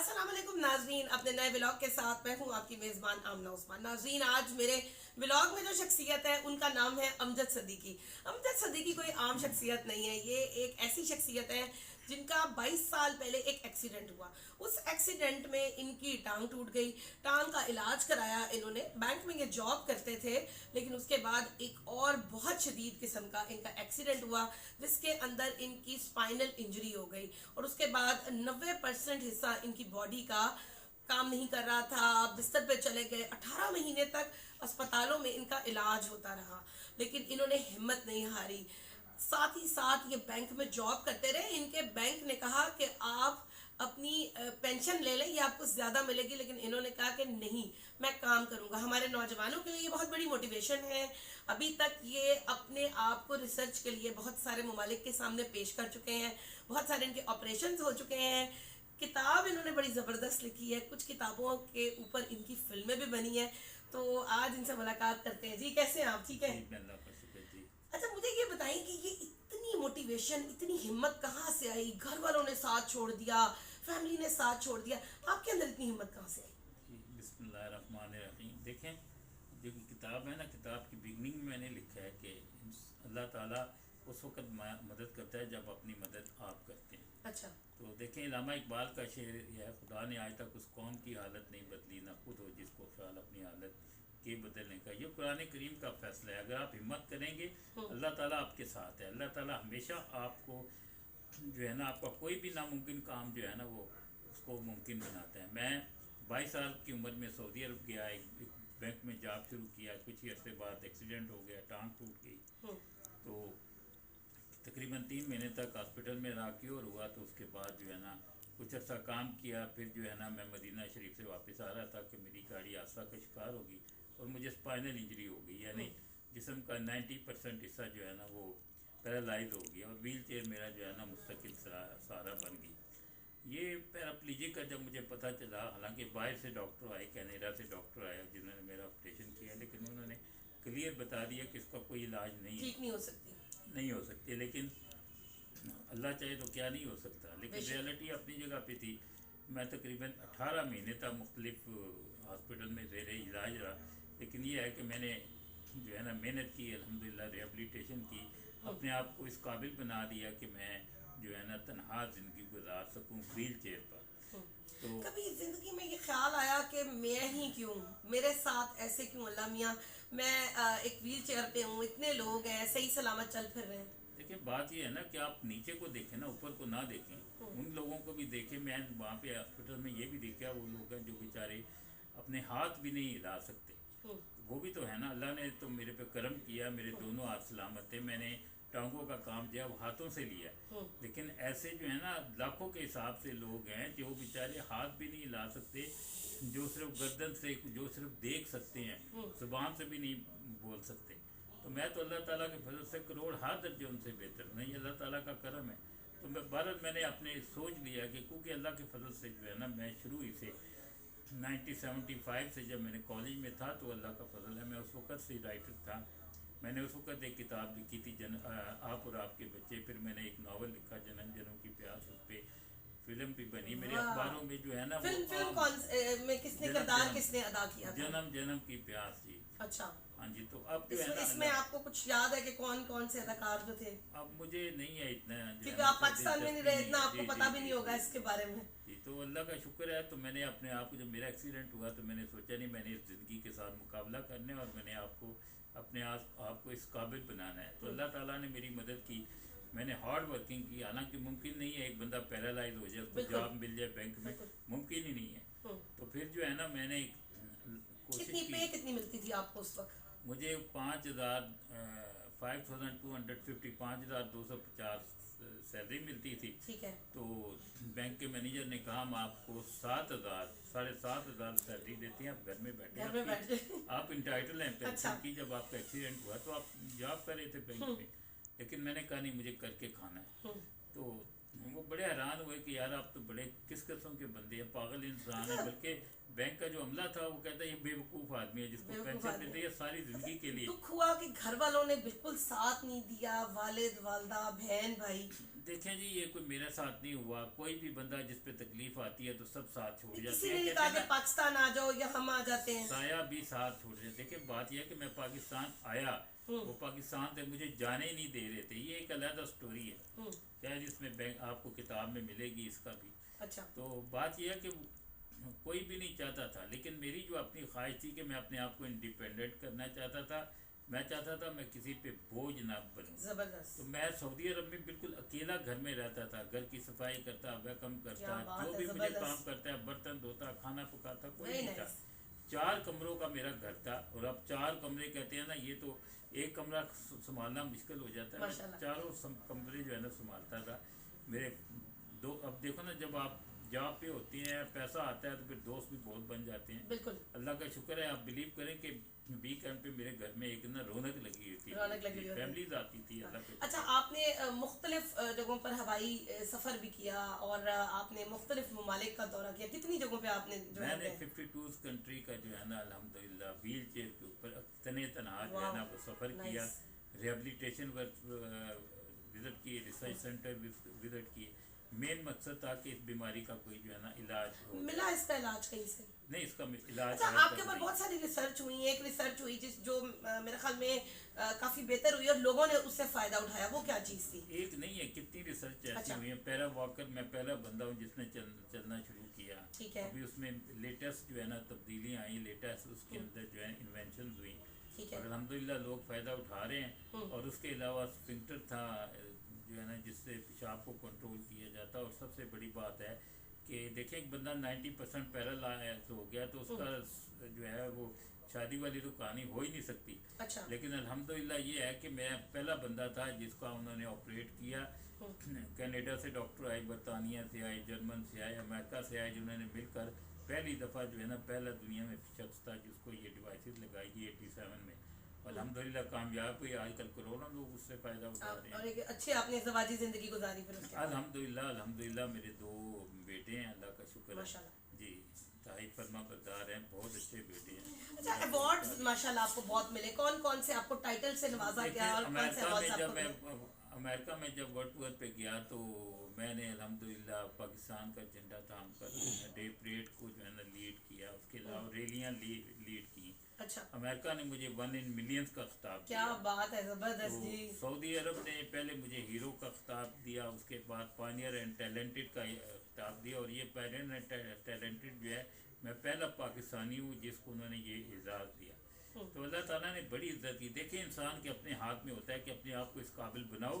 السلام علیکم ناظرین، اپنے نئے ولاگ کے ساتھ میں ہوں آپ کی میزبان آمنہ عثمان۔ ناظرین، آج میرے ولاگ میں جو شخصیت ہے ان کا نام ہے امجد صدیقی۔ امجد صدیقی کوئی عام شخصیت نہیں ہے، یہ ایک ایسی شخصیت ہے جن کا 22 سال پہلے ایک ایکسیڈنٹ ہوا۔ اس ایکسیڈنٹ میں ان کی ٹانگ ٹوٹ گئی، ٹانگ کا علاج کرایا انہوں نے، بینک میں یہ جاب کرتے تھے، لیکن اس کے بعد ایک اور بہت شدید قسم کا ان کا ایکسیڈنٹ ہوا جس کے اندر ان کی سپائنل انجری ہو گئی، اور اس کے بعد 90% حصہ ان کی باڈی کا کام نہیں کر رہا تھا، بستر پہ چلے گئے۔ 18 مہینے تک اسپتالوں میں ان کا علاج ہوتا رہا، لیکن انہوں نے ہمت نہیں ہاری۔ ساتھ ہی ساتھ یہ بینک میں جاب کرتے رہے۔ ان کے بینک نے کہا کہ آپ اپنی پینشن لے لیں، یہ آپ کو زیادہ ملے گی، لیکن انہوں نے کہا کہ نہیں، میں کام کروں گا۔ ہمارے نوجوانوں کے لیے یہ بہت بڑی موٹیویشن ہے۔ ابھی تک یہ اپنے آپ کو ریسرچ کے لیے بہت سارے ممالک کے سامنے پیش کر چکے ہیں، بہت سارے ان کے آپریشنز ہو چکے ہیں۔ کتاب انہوں نے بڑی زبردست لکھی ہے، کچھ کتابوں کے اوپر ان کی فلمیں بھی بنی ہیں، تو آج ان سے ملاقات کرتے ہیں۔ جی کیسے ہیں آپ؟ ٹھیک ہے؟ اللہ کا شکر جی۔ اچھا، مجھے یہ بتائیں کہ یہ اتنی موٹیویشن، اتنی ہمت کہاں سے آئی؟ گھر والوں نے ساتھ چھوڑ دیا، فیملی نے ساتھ چھوڑ دیا، آپ کے اندر اتنی ہمت کہاں سے آئی؟ جی بسم اللہ الرحمن الرحیم۔ دیکھیں، جو کتاب ہے نا، کتاب کی بگننگ میں نے لکھا ہے کہ اللہ تعالیٰ اس وقت مدد کرتا ہے جب اپنی مدد آپ کرتے ہیں۔ اچھا۔ تو دیکھیں، علامہ اقبال کا شعر یہ ہے، خدا نے آج تک اس قوم کی حالت نہیں بدلی، نہ خود ہو جس کو خیال اپنی حالت کے بدلنے کا۔ یہ قرآن کریم کا فیصلہ ہے، اگر آپ ہمت کریں گے اللہ تعالیٰ آپ کے ساتھ ہے۔ اللہ تعالیٰ ہمیشہ آپ کو جو ہے نا، آپ کا کوئی بھی ناممکن کام جو ہے نا وہ اس کو ممکن بناتا ہے۔ میں 22 سال کی عمر میں سعودی عرب گیا، ایک بینک میں جاب شروع کیا، کچھ ہی عرصے بعد ایکسیڈنٹ ہو گیا، ٹانگ ٹوٹ گئی، تو تقریباً 3 مہینے تک ہاسپٹل میں رہا، کیور ہوا، تو اس کے بعد جو ہے نا کچھ عرصہ کام کیا، پھر جو ہے نا میں مدینہ شریف سے واپس آ رہا تھا کہ میری گاڑی حادثہ کا شکار ہوگی اور مجھے اسپائنل انجری ہو گئی، یعنی جسم کا 90% حصہ جو ہے نا وہ پیرالائز ہو گیا، اور ویل چیئر میرا جو ہے نا مستقل سہارا بن گئی۔ یہ پیراپلیجی کا جب مجھے پتہ چلا، حالانکہ باہر سے ڈاکٹر آئے، کینیڈا سے ڈاکٹر آئے جنہوں نے میرا آپریشن کیا، لیکن انہوں نے کلیئر بتا دیا کہ اس کا کوئی علاج نہیں ہے، ٹھیک نہیں ہو سکتی۔ نہیں ہو سکتے، لیکن اللہ چاہے تو کیا نہیں ہو سکتا۔ لیکن ریالٹی اپنی جگہ پہ تھی۔ میں تقریباً 18 مہینے تک مختلف ہاسپٹل میں زیر علاج رہا، لیکن یہ ہے کہ میں نے جو ہے نا محنت کی، الحمدللہ ریہیبلیٹیشن کی، اپنے آپ کو اس قابل بنا دیا کہ میں جو ہے نا تنہا زندگی گزار سکوں ویل چیئر پر۔ تو کبھی زندگی میں یہ خیال آیا کہ میں ہی کیوں، میرے ساتھ ایسے کیوں اللہ میاں، میں ایک ویل چیئر پہ ہوں، اتنے لوگ ہیں صحیح سلامت چل پھر رہے ہیں؟ دیکھیں، بات یہ ہے نا کہ آپ نیچے کو دیکھیں نا، اوپر کو نہ دیکھیں، ان لوگوں کو بھی دیکھیں۔ میں وہاں پہ ہاسپٹل میں یہ بھی دیکھا، وہ لوگ ہیں جو بیچارے اپنے ہاتھ بھی نہیں ہلا سکتے، وہ بھی تو ہے نا۔ اللہ نے تو میرے پہ کرم کیا، میرے دونوں ہاتھ سلامت تھے، میں نے ٹانگوں کا کام دیا وہ ہاتھوں سے لیا، لیکن ایسے جو ہے نا لاکھوں کے حساب سے لوگ ہیں جو بیچارے ہاتھ بھی نہیں ہلا سکتے، جو صرف گردن سے، جو صرف دیکھ سکتے ہیں، زبان سے بھی نہیں بول سکتے۔ تو میں تو اللہ تعالیٰ کے فضل سے کروڑ ہاتھ درجے ان سے بہتر نہیں، اللہ تعالیٰ کا کرم ہے۔ تو میں نے اپنے سوچ لیا کہ کیونکہ اللہ کے فضل سے جو ہے نا میں شروع ہی سے 1975 سے جب میں نے کالج میں تھا تو اللہ کا فضل ہے، میں اس وقت سے رائٹر تھا۔ میں نے اس وقت ایک کتاب لکھی تھی آپ اور آپ کے بچے، پھر میں نے ایک ناول لکھا جنم جنم کی پیاس، اس پہ فلم بھی بنی، میرے اخباروں میں جو ہے نا فلم کون میں کس نے کردار کس نے ادا کیا تھا؟ جنم جنم کی پیاس جی۔ اچھا، ہاں جی۔ تو اب جو ہے نا اس میں آپ کو کچھ یاد ہے کہ کون کون سے اداکار جو تھے؟ اب مجھے نہیں ہے اتنا، کیونکہ آپ پاکستان میں نہیں رہے، اتنا آپ کو پتہ بھی نہیں ہوگا اس کے بارے میں۔ جی، تو اللہ کا شکر ہے، تو میں نے اپنے آپ کو، جب میرا ایکسیڈنٹ ہوا تو میں نے سوچا نہیں، میں نے اس زندگی کے ساتھ مقابلہ کرنا ہے اور میں نے آپ کو اپنے آپ کو اس قابل بنانا ہے۔ تو اللہ تعالیٰ نے میری مدد کی، میں نے ہارڈ ورکنگ کی، حالانکہ ممکن نہیں ہے ایک بندہ پیرالائز ہو جائے، اس کو جاب مل جائے بینک میں، ممکن ہی نہیں ہے۔ تو پھر جو ہے نا میں نے کوشش کی۔ کتنی ملتی تھی آپ کو اس وقت؟ مجھے 5250 سیلری ملتی تھی۔ ٹھیک ہے۔ تو بینک کے مینیجر نے کہا ہم آپ کو 7,000 سیلری دیتے ہیں، آپ گھر میں بیٹھے، آپ انٹائٹل ہیں پینشن کی۔ جب آپ کا ایکسیڈنٹ ہوا تو آپ جاب کر رہے تھے بینک میں، لیکن میں نے کہا نہیں، مجھے کر کے کھانا ہے۔ تو وہ بڑے حیران ہوئے کہ یار آپ تو بڑے کس قسم کے بندے ہیں، پاگل انسان ہیں۔ بلکہ بینک کا جو عملہ تھا وہ کہتا ہے یہ بے وقوف آدمی ہے جس کو پینشن ملتی ہے ساری زندگی کے لیے۔ دکھ ہوا کہ گھر والوں نے بالکل ساتھ نہیں دیا، والد والدہ بہن بھائی؟ देखें जी, ये कोई मेरे साथ नहीं हुआ, कोई भी बंदा जिस पे तकलीफ आती है तो सब साथ छोड़ जाते किसी हैं। ने नहीं कहते कहा हैं कि ना, पाकिस्तान आ जाओ या हम आ जाते हैं। साया भी साथ छोड़ जाते। देखिए बात यह है कि मैं पाकिस्तान आया, वो पाकिस्तान से मुझे जाने ही नहीं दे रहे थे, ये एक अलग स्टोरी है, शायद इसमें बैंक आपको किताब में मिलेगी इसका भी। अच्छा। तो बात यह है कि कोई भी नहीं चाहता था, लेकिन मेरी जो अपनी ख्वाहिश थी कि मैं अपने आप को इंडिपेंडेंट करना चाहता था, मैं चाहता था मैं किसी पे बोझ ना बनूं। जबरदस्त। तो मैं सऊदी अरब में बिल्कुल अकेला घर में रहता था, घर की सफाई करता, वैकम करता, क्या बात जो है, भी मुझे जबरदस्त। काम करता है, बर्तन धोता, खाना पकाता, कोई वेरी नहीं था। नाइस। 4 कमरों का मेरा घर था, और अब 4 कमरे कहते हैं ना, ये तो एक कमरा संभालना मुश्किल हो जाता है, मैं माशाल्लाह। चारों कमरे जो है ना संभालता था। मेरे दो, अब देखो ना, जब आप जॉब पे होती हैं, पैसा आता है, तो फिर दोस्त भी बहुत बन जाते हैं। बिल्कुल। अल्लाह का शुक्र है, आप बिलीव करें कि वीकेंड पे मेरे घर में एक ना रौनक लगी हुई थी, रौनक लगी हुई होती है। फैमिलीज आती थी, अल्लाह के अच्छा, आपने मुख्तलिफ जगहों पर हवाई सफ़र भी किया और आपने मुख्तलिफ ममालिक का दौरा किया, कितनी जगहों पे आपने जो है मैंने 52 कंट्री का जो है ना अल्हम्दुलिल्लाह व्हील चेयर के ऊपर तने तनहा जो है ना वो सफ़र किया, रिहेबिलिटेशन वर्क विज़िट किए, रिसर्च सेंटर विज़िट किए। मेन मकसद था कि इस बीमारी का कोई जो है ना इलाज हो। मिला इसका इलाज कहीं से? नहीं, इसका इलाज अच्छा, है आपके तब ऊपर नहीं। बहुत सारी रिसर्च हुई है, एक रिसर्च हुई जो मेरे ख्याल में काफ़ी बेहतर हुई और लोगों ने उससे फ़ायदा उठाया, वो क्या चीज़ थी? एक नहीं है, कितनी रिसर्च ऐसी अच्छा। हुई है। पैरा वॉकर, मैं पहला बंदा हूँ जिसने चलना शुरू किया। ठीक है। अभी उसमें लेटेस्ट जो है ना तब्दीलियाँ आई, लेटेस्ट उसके अंदर जो है इन्वेंशन हुई, ठीक और है। अल्हम्दुलिल्लाह लोग फ़ायदा उठा रहे हैं। और उसके अलावा स्फिंक्टर था जो है ना, जिससे पेशाब को कंट्रोल किया जाता। और सबसे बड़ी बात है कि देखें, एक बंदा 90% पैरालाइज हो गया तो उसका जो है वो शादी वाली तो कहानी हो ही नहीं सकती। अच्छा। लेकिन अल्हम्दुलिल्लाह ये है कि मैं पहला बंदा था जिसका उन्होंने ऑपरेट किया। कनाडा से डॉक्टर आए, बरतानिया से आए, जर्मन से आए, अमेरिका से आए, जिन्होंने मिलकर पहली दफ़ा जो है ना पहला दुनिया में शख्स था जिसको ये डिवाइसेस लगाई गई 87 में। अल्हम्दुलिल्लाह कामयाब हुई, आजकल करोड़ों लोग उससे फ़ायदा उठा रहे हैं। और एक अच्छी आपने ज़वाजी ज़िंदगी गुजारी फिर उसके बाद। अल्हम्दुलिल्लाह मेरे 2 बेटे हैं, अल्लाह का शुक्र है माशाल्लाह। जी, ताई फरमा बरदार हैं, बहुत अच्छे बेटे हैं। अच्छा, अवार्ड्स माशाल्लाह आपको बहुत मिले, कौन कौन से आपको टाइटल से नवाजा गया और कौन से अवार्ड्स आपको मिले? अमेरिका में जब वर्ल्ड टूर पे गया तो मैंने अल्हम्दुलिल्लाह पाकिस्तान का झंडा थाम कर डे परेड को जो है ना लीड किया, उसके अलावा रैलियाँ लीड की। अच्छा। अमेरिका ने मुझे 1 in millions का खिताब क्या दिया। बात है, जबरदस्त तो जी। सऊदी अरब ने पहले मुझे हीरो का खिताब दिया, उसके बाद पायनियर एंड टैलेंटेड का खिताब दिया, और ये पायनियर एंड टैलेंटेड जो है, मैं पहला पाकिस्तानी हूँ जिसको उन्होंने ये एजाज़ दिया। तो अल्लाह ताला ने बड़ी इज्जत की। देखिए, इंसान के अपने हाथ में होता है कि अपने आप को इस काबिल बनाओ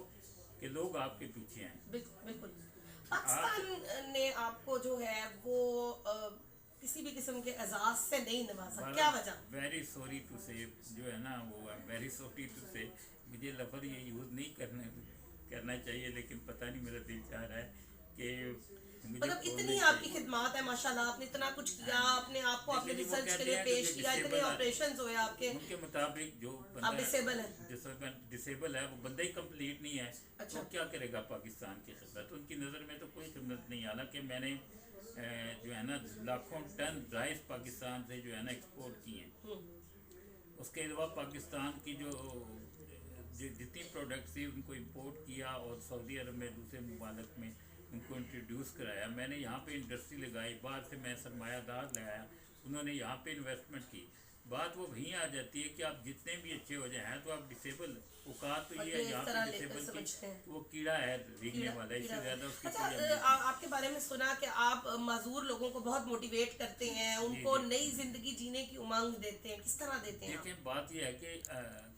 कि लोग आपके पीछे हैं। बिल्कुल। पाकिस्तान ने आपको जो है वो किसी भी किस्म के एजाज से नहीं नवाजा, क्या वजह? वेरी सॉरी टू से जो है ना वो वेरी सॉरी टू से, मुझे लफ्ज़ ये यूज़ नहीं करना चाहिए, लेकिन पता नहीं मेरा दिल चाह रहा है कि मतलब इतनी आपकी खिदमत है माशाल्लाह, आपने इतना कुछ किया, अपने आप को आपने रिसर्च के लिए पेश किया, इतने ऑपरेशंस हुए आपके। उनके मुताबिक जो आप डिसेबल हैं, डिसेबल है, वो बंदा ही कंप्लीट नहीं है। अच्छा। तो क्या करेगा पाकिस्तान की खिदमत? उनकी नज़र में तो कोई खिदमत नहीं। हालांकि मैंने जो है ना लाखों टन राइस पाकिस्तान से जो है ना एक्सपोर्ट किए हैं। उसके अलावा पाकिस्तान की जो जितनी प्रोडक्ट्स थी उनको इंपोर्ट किया, और सऊदी अरब में दूसरे मुमालिक में उनको इंट्रोड्यूस कराया। मैंने यहाँ पे इंडस्ट्री लगाई, बाहर से मैं सरमायादार लगाया, उन्होंने यहाँ पे इन्वेस्टमेंट की। बात वो वहीं आ जाती है कि आप जितने भी अच्छे हो जाए हैं तो आप डिसेबल औकात तो ये है यहाँ पे डिसेबल की वो कीड़ा है रीगने वाला, इससे ज़्यादा उसकी अच्छा, आपके बारे में सुना कि आप माजूर लोगों को बहुत मोटिवेट करते हैं, उनको नई जिंदगी जीने की उमंग देते हैं, किस तरह देते हैं? देखिए, बात यह है कि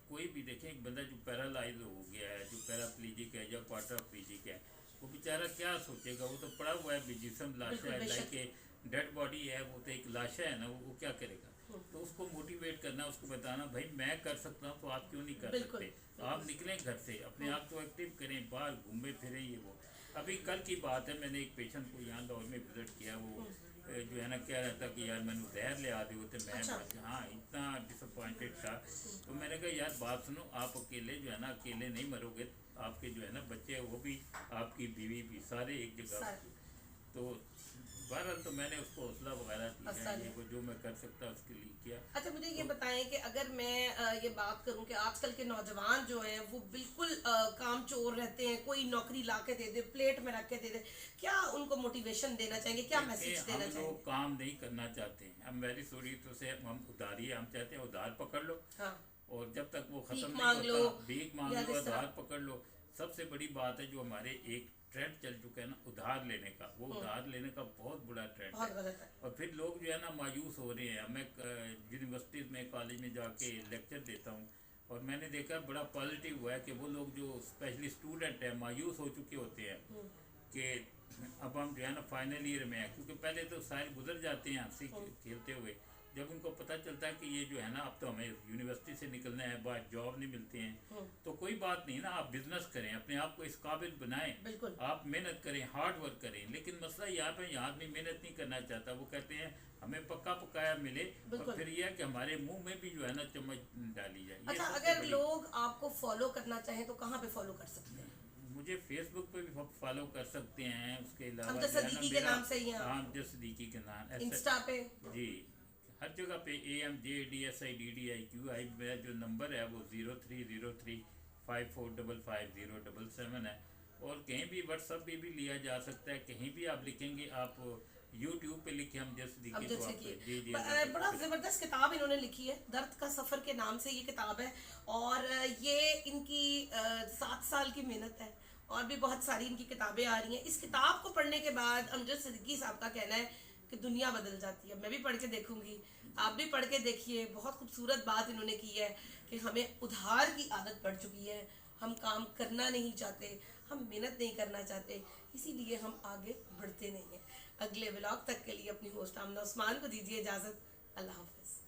कोई भी देखें, एक बंदा जो पैरालाइज हो गया है, जो पैराप्लीजिक है या क्वाड्राप्लीजिक है, वो बेचारा क्या सोचेगा? वो तो पड़ा हुआ है, जिसम लाशा है, लाइक डेड बॉडी है, वो तो एक लाशा है ना, वो क्या करेगा? तो उसको मोटिवेट करना, उसको बताना भाई मैं कर सकता हूँ तो आप क्यों नहीं कर सकते? आप निकलें घर से, अपने आप को एक्टिव करें, बाहर घूमे फिरें। ये वो अभी कल की बात है, मैंने एक पेशेंट को यहाँ लाहौर में विजिट किया, वो जो है ना कह रहा था कि यार मैंने जहर ले आते होते मैं हाँ इतना डिसअपॉइंटेड था। तो मैंने कहा यार बात सुनो, आप अकेले जो है ना अकेले नहीं मरोगे, आपके जो है ना बच्चे, वो भी आपकी बीवी भी, सारे एक जगह। तो बहरहाल तो मैंने उसको हौसला वगैरह दिया अच्छा है, जी। ये वो जो मैं कर सकता उसके लिए किया। अच्छा मुझे ये बताएं कि अगर मैं ये बात करूं कि आजकल के नौजवान जो हैं वो बिल्कुल काम चोर रहते हैं, कोई नौकरी ला के दे दे, प्लेट में रख के दे दे, क्या उनको मोटिवेशन देना चाहेंगे, क्या देखिए, मैसेज हम देना लोग चाहेंगे? काम नहीं करना चाहते हैं, हम वेरी सॉरी तो से हम उधारी, हम चाहते हैं उधार पकड़ लो, हाँ, और जब तक वो भीख खत्म नहीं मांग लो होता भीख मांग या लो, इस तरह। उधार पकड़ लो। सबसे बड़ी बात है जो हमारे एक ट्रेंड चल चुका है ना उधार लेने का, वो उधार लेने का बहुत बड़ा ट्रेंड बहुत है। गलत है। और फिर लोग जो है ना मायूस हो रहे हैं। मैं यूनिवर्सिटीज़ में कॉलेज में जाके लेक्चर देता हूँ, और मैंने देखा बड़ा पॉजिटिव हुआ है कि वो लोग जो स्पेशली स्टूडेंट हैं मायूस हो चुके होते हैं कि अब हम जो है ना फाइनल ईयर में है, क्योंकि पहले तो साल गुजर जाते हैं हंसी खेलते हुए। जब उनको पता चलता है कि ये जो है ना अब तो हमें यूनिवर्सिटी से निकलना है, बाद जॉब नहीं मिलती हैं, तो कोई बात नहीं ना, आप बिजनेस करें, अपने आप को इस काबिल बनाएं, बिल्कुल। आप मेहनत करें, हार्ड वर्क करें। लेकिन मसला यहाँ पे यहाँ आदमी मेहनत नहीं करना चाहता, वो कहते हैं हमें पक्का पकाया मिले, बिल्कुल। और फिर यह है कि हमारे मुंह में भी जो है ना चम्मच डाली जाए। ये अच्छा सबसे अगर बड़ी- लोग आपको फॉलो करना चाहें तो कहाँ पे फॉलो कर सकते हैं? मुझे फेसबुक पे भी फॉलो कर सकते हैं, उसके अलावा अमजद जो है ना सदीकी के मेरा- नाम से ही हैं आप? हाँ, अमजद सदीकी के नाम इंस्टा पे? जी, हर जगह पे AMJDSIDDIQI मेरा जो नंबर है वो 030354555077 है। और कहीं भी व्हाट्सएप पे भी लिया जा सकता है, कहीं भी आप लिखेंगे, आप यूट्यूब पे लिखे हम जैसे दिखे अमजद तो आप सदीकी। जी जी बड़ा जबरदस्त किताब इन्होंने लिखी है, दर्द का सफर के नाम से ये किताब है, और ये इनकी 7 साल की मेहनत है, और भी बहुत सारी इनकी किताबें आ रही हैं। इस किताब को पढ़ने के बाद अमजद सदीकी साहब का कहना है कि दुनिया बदल जाती है। मैं भी पढ़ के देखूंगी, आप भी पढ़ के देखिए। बहुत खूबसूरत बात इन्होंने की है कि हमें उधार की आदत पड़ चुकी है, हम काम करना नहीं चाहते, हम मेहनत नहीं करना चाहते, इसीलिए हम आगे बढ़ते नहीं हैं। अगले व्लॉग तक के लिए अपनी होस्ट आमना उस्मान को दीजिए इजाज़त। अल्लाह हाफ़िज़।